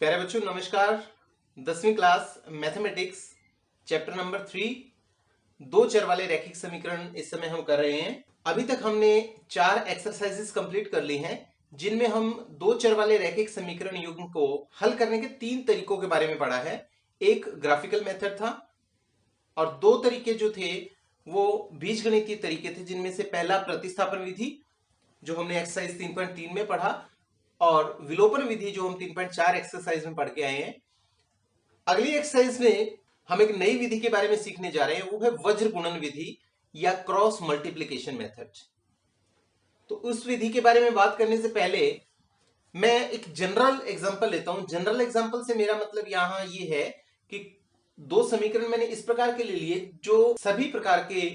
प्यारे बच्चों नमस्कार। 10वीं क्लास मैथमेटिक्स चैप्टर नंबर 3 दो चर वाले रैखिक समीकरण इस समय हम कर रहे हैं। अभी तक हमने 4 एक्सरसाइजेस कंप्लीट कर ली हैं जिनमें हम दो चर वाले रैखिक समीकरण युग्म को हल करने के 3 तरीकों के बारे में पढ़ा है। एक ग्राफिकल मेथड था और 2 तरीके जो थे वो बीजगणितीय तरीके थे, जिनमें से पहला प्रतिस्थापन विधि जो हमने एक्सरसाइज 3.3 में पढ़ा और विलोपन विधि जो हम 3.4 एक्सरसाइज में पढ़ के आए हैं। अगली एक्सरसाइज में हम एक नई विधि के बारे में सीखने जा रहे हैं, वो है वज्र गुणन विधि या क्रॉस मल्टीप्लिकेशन मेथड। तो उस विधि के बारे में बात करने से पहले मैं एक जनरल एग्जांपल लेता हूं। जनरल एग्जांपल से मेरा मतलब यहां ये है कि दो समीकरण मैंने इस प्रकार के ले लिए जो सभी प्रकार के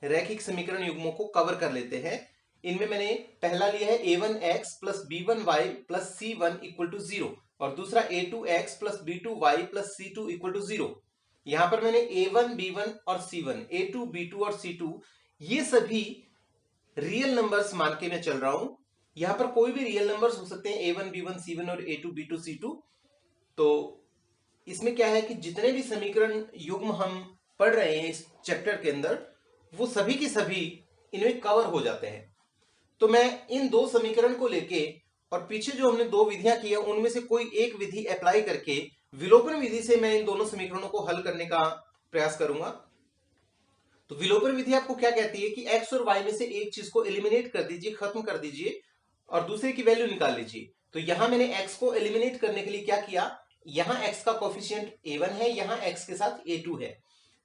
रैखिक समीकरण युग्मों को कवर कर लेते हैं। इनमें मैंने पहला लिया है a1x plus b1y plus c1 equal to 0 और दूसरा a2x plus b2y plus c2 equal to 0। यहां पर मैंने a1 b1 और c1, a2 b2 और c2 ये सभी रियल नंबर्स मान के मैं चल रहा हूं। यहां पर कोई भी रियल नंबर्स हो सकते हैं a1 b1 c1 और a2 b2 c2। तो इसमें क्या है कि जितने भी समीकरण युग्म हम पढ़ रहे हैं इस चैप्टर के अंदर वो सभी के सभी इनमें कवर हो जाते हैं। तो मैं इन दो समीकरण को लेके और पीछे जो हमने दो विधियां की है उनमें से कोई एक विधि अप्लाई करके विलोपन विधि से मैं इन दोनों समीकरणों को हल करने का प्रयास करूंगा। तो विलोपन विधि आपको क्या कहती है कि x और y में से एक चीज को एलिमिनेट कर दीजिए, खत्म कर दीजिए और दूसरे की वैल्यू निकाल लीजिए। तो यहां मैंने x को एलिमिनेट करने के लिए क्या किया, यहां x का कोफिशिएंट a1 है, यहां x के साथ a2 है।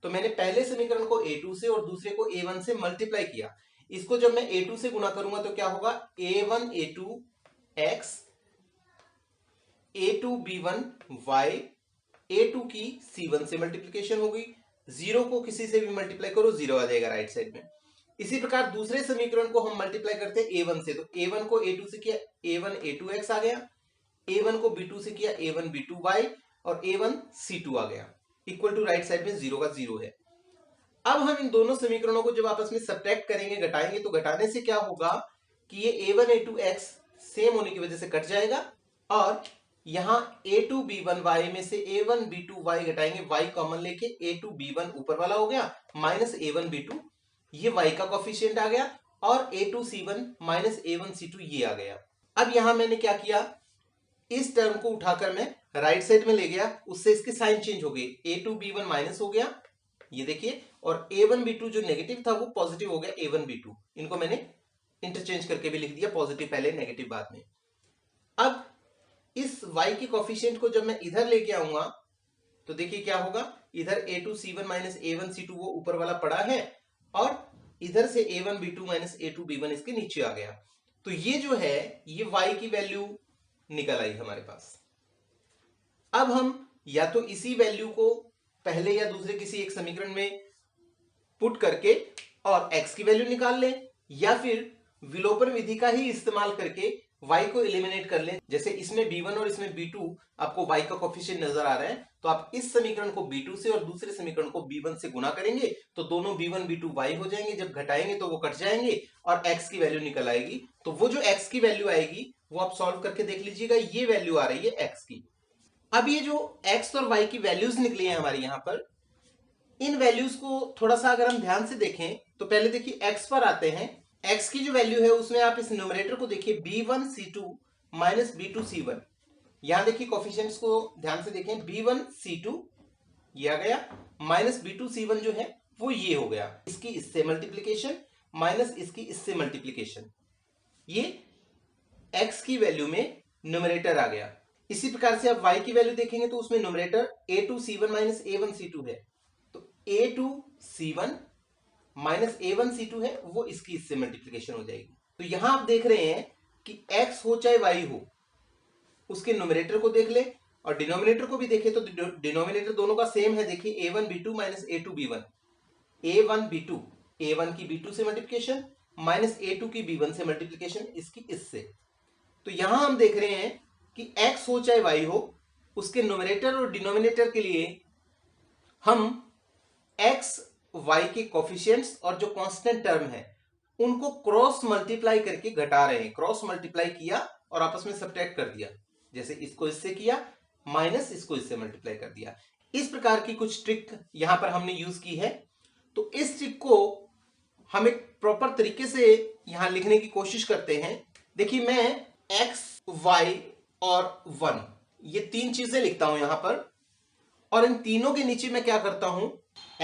तो मैंने पहले समीकरण को a2 से और दूसरे को a1 से मल्टीप्लाई किया। इसको जब मैं a2 से गुणा करूंगा तो क्या होगा, a1 a2 x a2 b1 y a2 की c1 से मल्टीप्लीकेशन होगी। 0 को किसी से भी मल्टीप्लाई करो 0 आ जाएगा राइट साइड में। इसी प्रकार दूसरे समीकरण को हम मल्टीप्लाई करते हैं a1 से, तो a1 को a2 से किया a1 a2x आ गया, a1 को b2 से किया a1 b2y और a1 c2 आ गया, इक्वल टू राइट साइड में 0 का 0 है। अब हम इन दोनों समीकरणों को जब आपस में सब्ट्रैक्ट करेंगे, घटाएंगे, तो घटाने से क्या होगा कि ये a1 a2x सेम होने की वजह से कट जाएगा और यहां a2 b1y में से a1 b2y घटाएंगे, y कॉमन लेके a2 b1 ऊपर वाला हो गया माइनस a1 b2, ये y का कोफिशिएंट आ गया और a2 c1 minus a1 c2 ये आ गया। अब यहां मैंने क्या किया, इस टर्म को उठाकर मैं राइट साइड में ले गया, उससे इसके साइन चेंज हो गए, a2 b1 माइनस हो गया ये देखिए, और a1 b2 जो नेगेटिव था वो पॉजिटिव हो गया a1 b2। इनको मैंने इंटरचेंज करके भी लिख दिया, पॉजिटिव पहले नेगेटिव बाद में। अब इस y के कोफिशिएंट को जब मैं इधर लेके आऊंगा तो देखिए क्या होगा, इधर a2 c1 minus a1 c2 वो ऊपर वाला पड़ा है और इधर से a1 b2 minus a2 b1 इसके नीचे आ गया। तो ये जो है ये y की वैल्यू निकल आई हमारे पास। अब हम या तो इसी वैल्यू को पहले या दूसरे किसी एक समीकरण में पुट करके और x की वैल्यू निकाल लें, या फिर विलोपन विधि का ही इस्तेमाल करके y को एलिमिनेट कर लें। जैसे इसमें b1 और इसमें b2 आपको y का कोफिशिएंट नजर आ रहा है, तो आप इस समीकरण को b2 से और दूसरे समीकरण को b1 से गुणा करेंगे तो दोनों b1 b2 y हो जाएंगे। जब घटाएंगे तो वो कट जाएंगे और x की वैल्यू निकल आएगी। तो वो जो x की वैल्यू आएगी वो आप सॉल्व करके देख लीजिएगा, ये वैल्यू आ रही है x की। अब ये जो x और y की वैल्यूज निकली है हमारी यहां पर, इन वैल्यूज को थोड़ा सा अगर हम ध्यान से देखें तो पहले देखिए x पर आते हैं। x की जो वैल्यू है उसमें आप इस न्यूमरेटर को देखिए b1 c2 minus b2 c1। यहां देखिए कोफिशिएंट्स को ध्यान से देखें, b1 c2 ये आ गया माइनस b2 c1 जो है वो ये हो गया, इसकी इससे मल्टीप्लीकेशन माइनस इसकी इससे मल्टीप्लीकेशन, ये x की वैल्यू में न्यूमरेटर आ गया। इसी प्रकार से आप y की वैल्यू देखेंगे तो उसमें numerator a2 c1 minus a1 c2 है, तो a2 c1 minus a1 c2 है, वो इसकी इससे मल्टीप्लीकेशन हो जाएगी। तो यहां आप देख रहे हैं कि x हो चाहे y हो, उसके न्यूमरेटर को देख ले और डिनोमिनेटर को भी देखे तो डिनोमिनेटर दोनों का सेम है। देखिए a1 b2 minus a2 b1, a1 b2 a1 की b2 से मल्टीप्लीकेशन माइनस a2 की b1 से मल्टीप्लीकेशन इसकी इससे। तो यहां हम देख रहे हैं कि x हो चाहे y हो, उसके न्यूमरेटर और डिनोमिनेटर के लिए हम x y के कोफिशिएंट्स और जो कांस्टेंट टर्म है उनको क्रॉस मल्टीप्लाई करके घटा रहे हैं। क्रॉस मल्टीप्लाई किया और आपस में सब्ट्रैक्ट कर दिया, जैसे इसको इससे किया, माइनस इसको इससे मल्टीप्लाई कर दिया। इस प्रकार की कुछ ट्रिक यहां पर हमने यूज की है। तो इस ट्रिक को हम एक प्रॉपर तरीके से यहां लिखने की कोशिश करते हैं। देखिए मैं x, y और 1 ये तीन चीजें लिखता हूं यहां पर, और इन तीनों के नीचे मैं क्या करता हूं,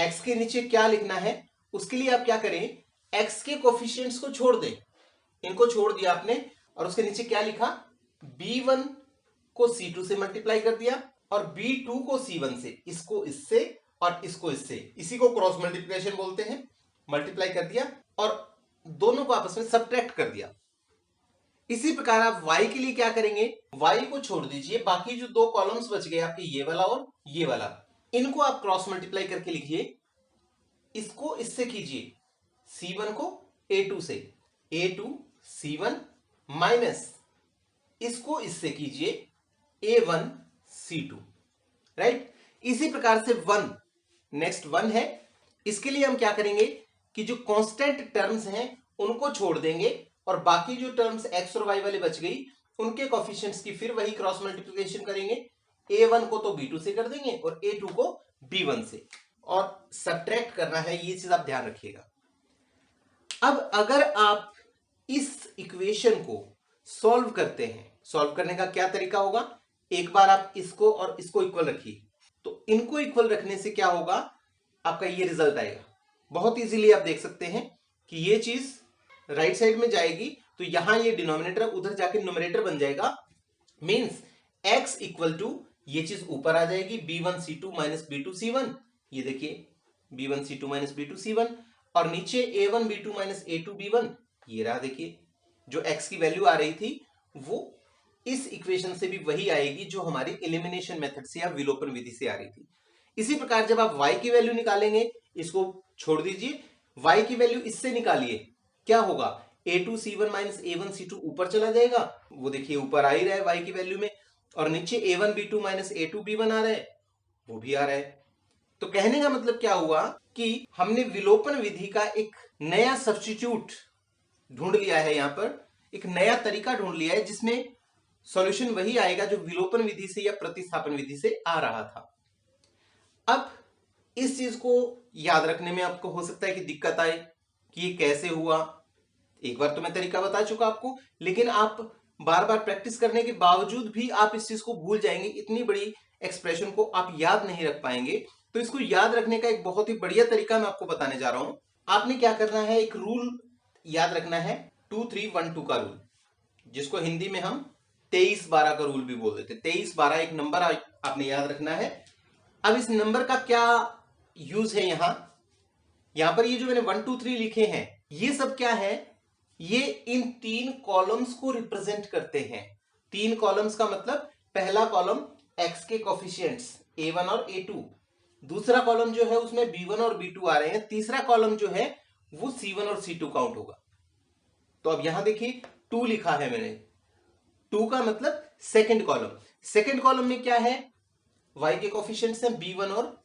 x के नीचे क्या लिखना है उसके लिए आप क्या करें, x के कोफिशिएंट्स को छोड़ दें, इनको छोड़ दिया आपने, और उसके नीचे क्या लिखा, b1 को c2 से मल्टीप्लाई कर दिया और b2 को c1 से, इसको इससे और इसको इससे, इसी को क्रॉस मल्टीप्लिकेशन बोलते हैं। मल्टीप्लाई कर दिया और दोनों को आपस में सब्ट्रैक्ट कर दिया। इसी प्रकार आप y के लिए क्या करेंगे, y को छोड़ दीजिए, बाकी जो दो कॉलम्स बच गए आपके, ये वाला और ये वाला, इनको आप क्रॉस मल्टीप्लाई करके लिखिए। इसको इससे कीजिए, c1 को a2 से, a2 c1 माइनस इसको इससे कीजिए a1 c2, राइट। इसी प्रकार से 1, नेक्स्ट 1 है, इसके लिए हम क्या करेंगे कि जो कांस्टेंट टर्म्स हैं उनको छोड़ देंगे और बाकी जो टर्म्स x और y वाले बच गई उनके कोफिशिएंट्स की फिर वही क्रॉस मल्टीप्लिकेशन करेंगे। a1 को तो b2 से कर देंगे और a2 को b1 से, और सब्ट्रैक्ट करना है, ये चीज आप ध्यान रखिएगा। अब अगर आप इस इक्वेशन को सॉल्व करते हैं, सॉल्व करने का क्या तरीका होगा, एक बार आप इसको और इसको इक्वल रखिए, तो इनको इक्वल रखने से क्या होगा, आपका ये रिजल्ट आएगा। बहुत इजीली आप देख सकते हैं कि ये चीज राइट साइड में जाएगी, तो यहां ये डिनोमिनेटर उधर जाके न्यूमरेटर बन जाएगा। मींस x इक्वल टू ये चीज ऊपर आ जाएगी, b1 c2 minus b2 c1, ये देखिए b1 c2 minus b2 c1, और नीचे a1 b2 minus a2 b1, ये रहा। देखिए जो x की वैल्यू आ रही थी वो इस इक्वेशन से भी वही आएगी जो हमारी एलिमिनेशन मेथड से या विलोपन विधि से आ रही थी। इसी प्रकार जब आप y की वैल्यू निकालेंगे, इसको छोड़ दीजिए, y की वैल्यू इससे निकालिए, क्या होगा, a2 c1 minus a1 c2 ऊपर चला जाएगा, वो देखिए ऊपर आ ही रहा है y की वैल्यू में, और नीचे a1 b2 minus a2 b1 आ रहा है, वो भी आ रहा है। तो कहने का मतलब क्या हुआ कि हमने विलोपन विधि का एक नया सब्स्टिट्यूट ढूंढ लिया है, यहां पर एक नया तरीका ढूंढ लिया है जिसमें सॉल्यूशन वही आएगा जो विलोपन विधि से या प्रतिस्थापन विधि से आ रहा था। अब इस चीज को याद रखने में आपको हो सकता है कि दिक्कत आए कि ये कैसे हुआ। एक बार तो मैं तरीका बता चुका आपको, लेकिन आप बार बार प्रैक्टिस करने के बावजूद भी आप इस चीज को भूल जाएंगे, इतनी बड़ी एक्सप्रेशन को आप याद नहीं रख पाएंगे। तो इसको याद रखने का एक बहुत ही बढ़िया तरीका मैं आपको बताने जा रहा हूं। आपने क्या करना है, एक रूल याद रखना है, 2312 का रूल, जिसको हिंदी में हम 2312 का रूल भी बोल देते। 2312 एक नंबर आपने याद रखना है। अब इस नंबर का क्या यूज है, यहां पर ये जो मैंने 1 2 3 लिखे हैं, ये सब क्या है, ये इन तीन कॉलम्स को रिप्रेजेंट करते हैं। तीन कॉलम्स का मतलब पहला कॉलम x के कोफिशिएंट्स a1 और a2, दूसरा कॉलम जो है उसमें b1 और b2 आ रहे हैं, तीसरा कॉलम जो है वो c1 और c2 काउंट होगा। तो अब यहां देखिए 2 लिखा है मैंने, 2 का मतलब सेकंड कॉलम, सेकंड कॉलम में क्या है, y के कोफिशिएंट्स हैं b1 और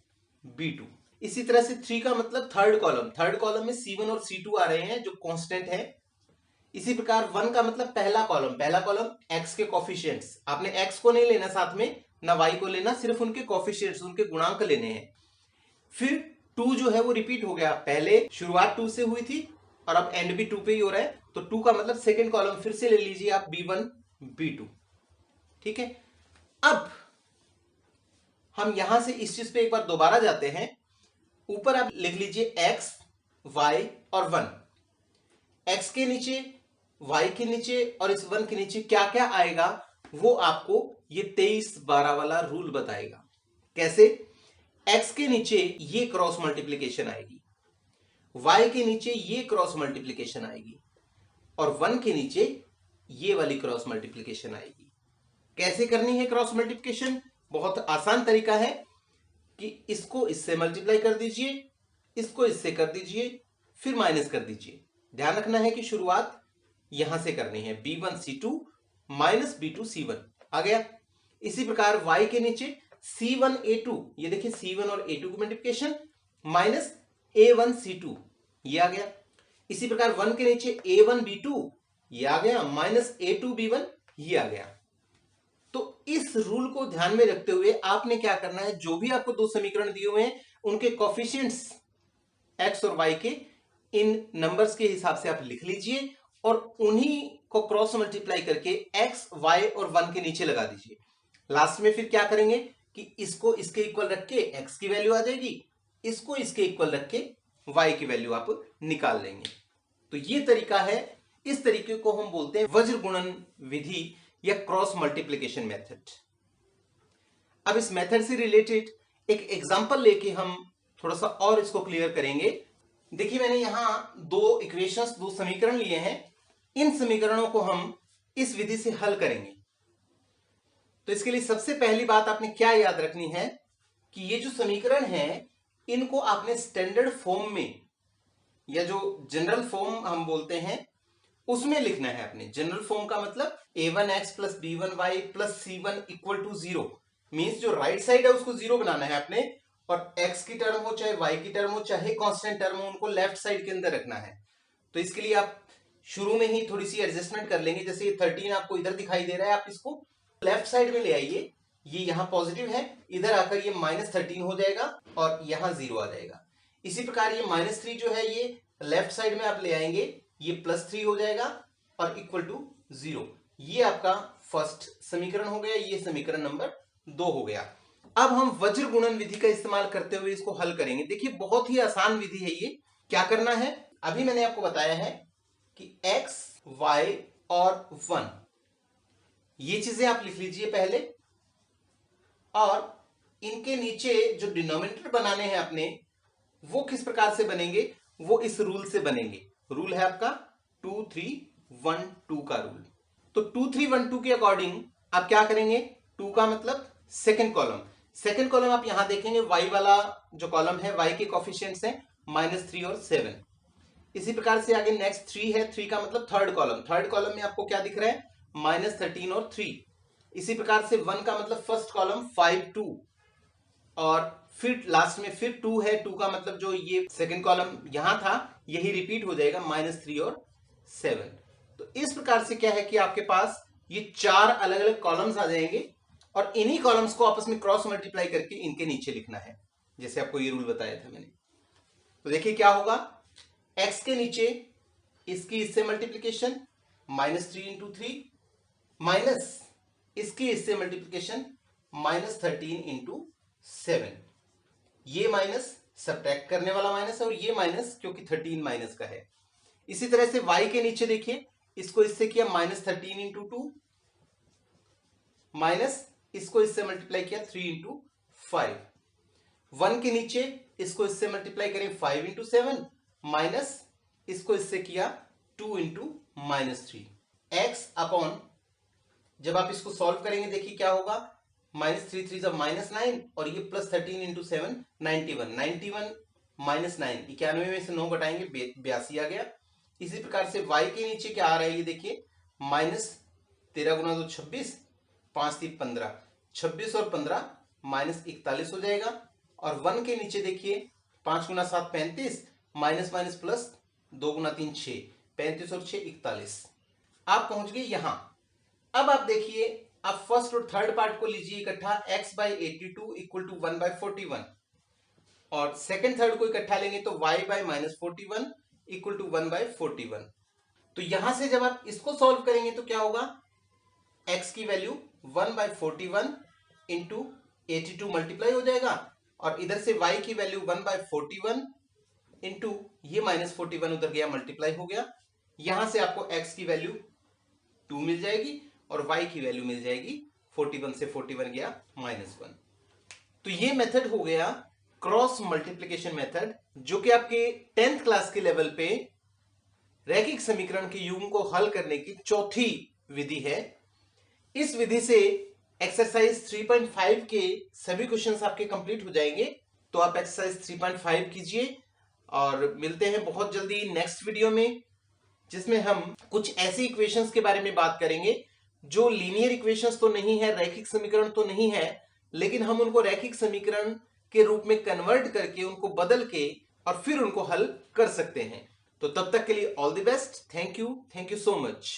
b2। इसी तरह से 3 का मतलब थर्ड कॉलम, थर्ड कॉलम में c1 और c2 आ रहे हैं जो कांस्टेंट है। इसी प्रकार 1 का मतलब पहला कॉलम x के कोफिशिएंट्स, आपने x को नहीं लेना साथ में, ना y को लेना, सिर्फ उनके कोफिशिएंट्स, उनके गुणांक लेने हैं। फिर 2 जो है वो रिपीट हो गया, पहले शुरुआत 2 से हुई थी और अब एंड भी 2 पे ही हो रहा है, तो 2 का मतलब सेकंड कॉलम फिर से ले लीजिए आप b1 b2, ठीक है। अब हम यहां से इस चीज पे एक बार दोबारा जाते हैं, ऊपर आप लिख लीजिए x y और 1, x के नीचे, y के नीचे और इस 1 के नीचे क्या क्या आएगा वो आपको ये 2312 वाला रूल बताएगा। कैसे, x के नीचे ये क्रॉस मल्टीप्लिकेशन आएगी, y के नीचे ये क्रॉस मल्टीप्लिकेशन आएगी और 1 के नीचे ये वाली क्रॉस मल्टीप्लिकेशन आएगी। कैसे करनी है क्रॉस मल्टीप्लिकेशन, बहुत आसान तरीका है कि इसको इससे मल्टीप्लाई कर दीजिए, इसको इससे कर दीजिए, फिर माइनस कर दीजिए। ध्यान रखना है कि शुरुआत यहां से करनी है, b1 c2 minus b2 c1 आ गया। इसी प्रकार y के नीचे c1 a2, ये देखिए c1 और a2 की मल्टीप्लिकेशन, माइनस a1 c2 ये आ गया। इसी प्रकार 1 के नीचे a1 b2 ये आ गया, माइनस a2 b1 ये आ गया। तो इस रूल को ध्यान में रखते हुए आपने क्या करना है, जो भी आपको दो समीकरण दिए हुए हैं उनके कोफिशिएंट्स x और y के इन नंबर्स के हिसाब से आप लिख लीजिए और उन्हीं को क्रॉस मल्टीप्लाई करके x, y और 1 के नीचे लगा दीजिए। लास्ट में फिर क्या करेंगे कि इसको इसके इक्वल रख के x की वैल्यू आ जाएगी, इसको इसके इक्वल रख के y की वैल्यू आप निकाल लेंगे। तो ये तरीका है, इस तरीके को हम बोलते हैं वज्र गुणन विधि या क्रॉस मल्टीप्लिकेशन मेथड। अब इस मेथड से रिलेटेड एक एग्जांपल लेके हम थोड़ा सा और इसको क्लियर करेंगे। देखिए मैंने यहां दो इक्वेशंस, दो समीकरण लिए हैं। इन समीकरणों को हम इस विधि से हल करेंगे। तो इसके लिए सबसे पहली बात आपने क्या याद रखनी है कि ये जो समीकरण है इनको आपने स्टैंडर्ड फॉर्म में या जो जनरल फॉर्म हम बोलते हैं उसमें लिखना है। अपने जनरल फॉर्म का मतलब a1x plus b1y plus c1 equal to 0 means जो राइट साइड है उसको 0 बनाना है आपने, और x की टर्म हो चाहे y की टर्म हो चाहे कांस्टेंट टर्म हो उनको लेफ्ट साइड के अंदर रखना है। तो इसके लिए आप शुरू में ही थोड़ी सी एडजस्टमेंट कर लेंगे। जैसे ये 13 आपको इधर दिखाई दे रहा है, आप इसको लेफ्ट साइड में ले आइए। ये यहाँ पॉजिटिव है, इधर आकर ये -13 हो जाएगा और यहाँ 0 आ जाएगा। इसी प्रकार ये -3 जो है ये लेफ्ट साइड में आप ले आएंगे, ये +3 हो जाएगा और इक्वल टू 0। ये आपका फर्स्ट समीकरण हो गया, ये समीकरण नंबर 2 हो गया। अब हम वज्र गुणन विधि का इस्तेमाल करते हुए इसको हल करेंगे। देखिए बहुत ही आसान विधि है ये। क्या करना है, अभी मैंने आपको बताया है कि x, y और 1 ये चीजें आप लिख लीजिए पहले, और इनके नीचे जो डिनोमिनेटर बनाने हैं अपने वो किस प्रकार से बनेंगे, वो इस रूल से बनेंगे। रूल है आपका 2 3 1 2 का रूल। तो 2 3 1 2 के अकॉर्डिंग आप क्या करेंगे, 2 का मतलब सेकंड कॉलम। सेकंड कॉलम आप यहां देखेंगे y वाला जो कॉलम है y के कोफिशिएंट्स हैं -3 और 7। इसी प्रकार से आगे नेक्स्ट 3 है, 3 का मतलब थर्ड कॉलम। थर्ड कॉलम में आपको क्या दिख रहा है, -13 और 3। इसी प्रकार से 1 का मतलब फर्स्ट कॉलम 5 2, और फिर लास्ट में फिर 2 है। 2 का मतलब जो ये सेकंड कॉलम यहां था यही रिपीट हो जाएगा -3 और 7। तो इस प्रकार से क्या है कि आपके पास ये 4 अलग अलग कॉलम्स आ जाएंगे और इन्हीं कॉलम्स को आपस में क्रॉस मल्टीप्लाई करके इनके नीचे लिखना है, जैसे आपको ये रूल बताया था मैंने। तो देखिए क्या होगा, x के नीचे इसकी इससे मल्टीप्लीकेशन -3 इंटू 3 माइनस इसकी इससे मल्टीप्लीकेशन -13 इंटू 7। ये माइनस सब्ट्रैक्ट करने वाला माइनस है और ये माइनस क्योंकि 13 माइनस का है। इसी तरह से y के नीचे देखिए, इसको इससे किया -13 इंटू 2 माइनस इसको इससे मल्टीप्लाई किया 3 इंटू 5। 1 के नीचे इसको इससे मल्टीप्लाई करें 5 इंटू 7 माइनस इसको इससे किया 2 इंटू -3। एक्स अपॉन, जब आप इसको सॉल्व करेंगे देखिए क्या होगा, -3 3 -9 और ये +13 इंटू 7 91। 91 -9 91 में से 9 घटाएंगे 82 आ गया। इसी प्रकार से y के नीचे क्या आ रहा है ये देखिए, -13 गुना 2 26, 5 3 15, 26 और 15 -41 हो जाएगा। और 1 के नीचे देखिए 5 गुना 7 35, माइनस माइनस प्लस 2 गुना 3 6, 35 और 6 41। आप पहुंच गए यहां। अब आप देखिए, आप फर्स्ट और थर्ड पार्ट को लीजिए इकट्ठा, x/82 इक्वल टू 1/41, और सेकंड थर्ड को इकट्ठा लेंगे तो y/-41 इक्वल टू 1/41। तो यहां से जब आप इसको सॉल्व करेंगे तो क्या होगा, x की वैल्यू 1/41 इंटू 82 मल्टीप्लाई हो जाएगा, और इधर से y की वैल्यू 1/41 इंटू ये -41 उधर गया मल्टीप्लाई हो गया। यहां से आपको x की वैल्यू 2 मिल जाएगी और y की वैल्यू मिल जाएगी 41 से 41 गया -1। तो ये मेथड हो गया क्रॉस मल्टीप्लिकेशन मेथड, जो कि आपके 10th क्लास के लेवल पे रैखिक समीकरण के युग्म को हल करने की चौथी विधि है। इस विधि से एक्सरसाइज 3.5 के सभी क्वेश्चंस आपके कंप्लीट हो जाएंगे। तो आप एक्सरसाइज 3.5 कीजिए और मिलते हैं बहुत जल्दी नेक्स्ट वीडियो में, जिसमें हम कुछ ऐसी इक्वेशंस के बारे में बात करेंगे जो लीनियर इक्वेशंस तो नहीं है, रैखिक समीकरण तो नहीं है, लेकिन हम उनको रैखिक समीकरण के रूप में कन्वर्ट करके, उनको बदल के और फिर उनको हल कर सकते हैं। तो तब तक के लिए all the best. Thank you so much.